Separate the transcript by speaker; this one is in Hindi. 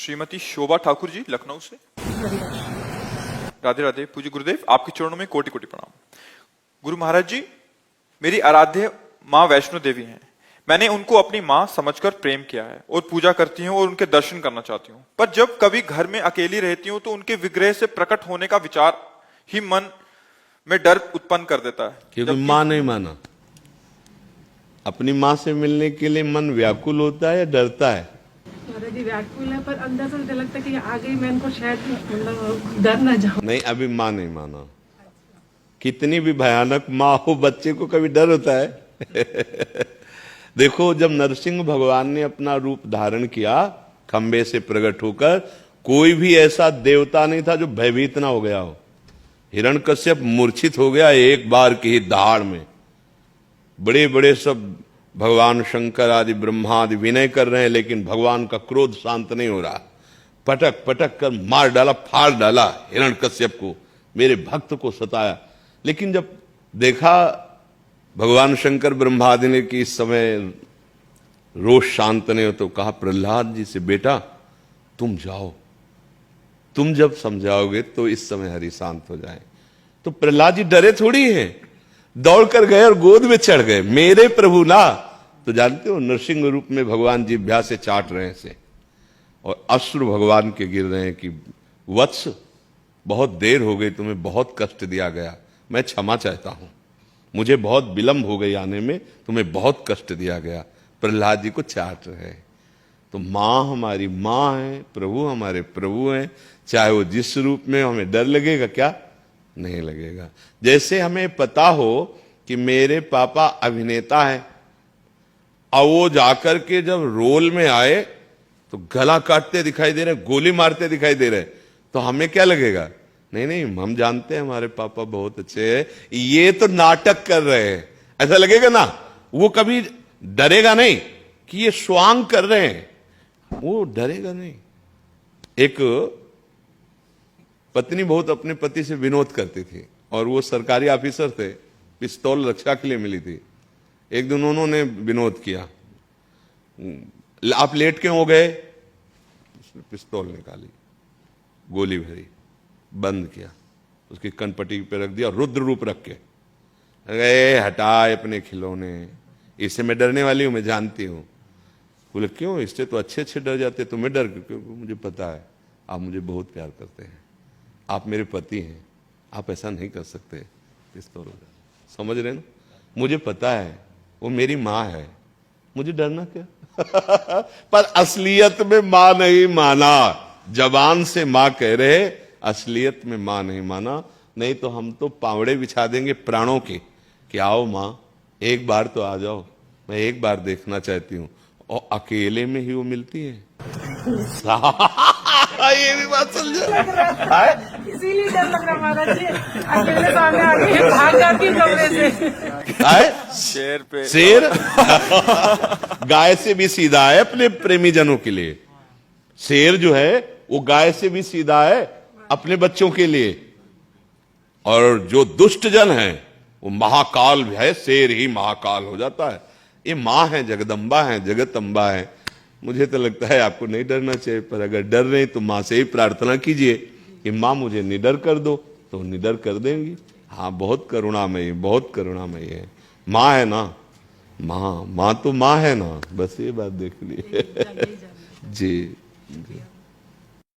Speaker 1: श्रीमती शोभा ठाकुर जी लखनऊ से। राधे राधे। पूज्य गुरुदेव, आपके चरणों में कोटि कोटि प्रणाम। गुरु महाराज जी, मेरी आराध्य माँ वैष्णो देवी हैं। मैंने उनको अपनी माँ समझकर प्रेम किया है और पूजा करती हूँ और उनके दर्शन करना चाहती हूँ, पर जब कभी घर में अकेली रहती हूँ तो उनके विग्रह से प्रकट होने का विचार ही मन में डर उत्पन्न कर देता है।
Speaker 2: क्योंकि माँ नहीं माना। अपनी माँ से मिलने के लिए मन व्याकुल होता है या डरता है?
Speaker 3: जी व्याकुल है, पर अंदर से मुझे लगता है कि आ गई मैं इनको शायद मतलब डर ना जाऊं।
Speaker 2: नहीं, अभी माँ नहीं माना। कितनी भी भयानक माँ हो, बच्चे को कभी डर होता है? देखो, जब नरसिंह भगवान ने अपना रूप धारण किया खंबे से प्रकट होकर, कोई भी ऐसा देवता नहीं था जो भयभीत ना हो गया हो। हिरण्यकश्यप मूर्छित हो गया एक बार की ही दहाड़ में। बड़े बड़े सब भगवान शंकर आदि ब्रह्मा आदि विनय कर रहे हैं, लेकिन भगवान का क्रोध शांत नहीं हो रहा। पटक पटक कर मार डाला, फाड़ डाला हिरण्यकश्यप को, मेरे भक्त को सताया। लेकिन जब देखा भगवान शंकर ब्रह्मा आदि ने कि इस समय रोष शांत नहीं हो, तो कहा प्रहलाद जी से, बेटा तुम जाओ, तुम जब समझाओगे तो इस समय हरि शांत हो जाए। तो प्रहलाद जी डरे थोड़ी हैं, दौड़ कर गए और गोद में चढ़ गए, मेरे प्रभु ना। तो जानते हो, नरसिंह रूप में भगवान जी जिह्वा से चाट रहे से और अश्रु भगवान के गिर रहे हैं कि वत्स, बहुत देर हो गई, तुम्हें बहुत कष्ट दिया गया, मैं क्षमा चाहता हूं, मुझे बहुत विलंब हो गई आने में, तुम्हें बहुत कष्ट दिया गया। प्रहलाद जी को चाट रहे। तो माँ हमारी माँ है, प्रभु हमारे प्रभु हैं, चाहे वो जिस रूप में, हमें डर लगेगा क्या? नहीं लगेगा। जैसे हमें पता हो कि मेरे पापा अभिनेता हैं और वो जाकर के जब रोल में आए तो गला काटते दिखाई दे रहे, गोली मारते दिखाई दे रहे, तो हमें क्या लगेगा? नहीं नहीं, हम जानते हैं हमारे पापा बहुत अच्छे हैं, ये तो नाटक कर रहे हैं, ऐसा लगेगा ना। वो कभी डरेगा नहीं कि ये स्वांग कर रहे हैं, वो डरेगा नहीं। एक पत्नी बहुत अपने पति से विनोद करती थी और वो सरकारी ऑफिसर थे, पिस्तौल रक्षा के लिए मिली थी। एक दिन उन्होंने विनोद किया, आप लेट क्यों हो गए? उसने पिस्तौल निकाली, गोली भरी, बंद किया, उसकी कनपट्टी पे रख दिया, रुद्र रूप रख के गए, हटाए अपने खिलौने, इससे मैं डरने वाली हूं, मैं जानती हूं। बोले क्यों? इससे तो अच्छे अच्छे डर जाते, तुम्हें डर? मुझे पता है आप मुझे बहुत प्यार करते हैं, आप मेरे पति हैं, आप ऐसा नहीं कर सकते। पिस्तौल समझ रहे ना? मुझे पता है वो मेरी माँ है, मुझे डरना क्या? पर असलियत में माँ नहीं माना। जबान से माँ कह रहे, असलियत में माँ नहीं माना। नहीं तो हम तो पावड़े बिछा देंगे प्राणों के कि आओ माँ, एक बार तो आ जाओ, मैं एक बार देखना चाहती हूं। और अकेले में ही वो मिलती है। ये भी बात समझो,
Speaker 3: इसीलिए डर लग रहा महाराज जी, अकेले सामने आ गई, भाग जाती हूँ कमरे से।
Speaker 1: शेर पे
Speaker 2: शेर गाय से भी सीधा है अपने प्रेमी जनों के लिए। शेर जो है वो गाय से भी सीधा है अपने बच्चों के लिए। और जो दुष्ट जन है वो महाकाल भी है, शेर ही महाकाल हो जाता है। ये माँ है, जगदम्बा है, जगत अम्बा है। मुझे तो लगता है आपको नहीं डरना चाहिए, पर अगर डर रहे तो माँ से ही प्रार्थना कीजिए कि माँ मुझे निडर कर दो, तो निडर कर देंगी। हाँ, बहुत करुणामयी, बहुत करुणामयी है माँ, है ना। माँ तो माँ है ना, बस ये बात देख ली। जी।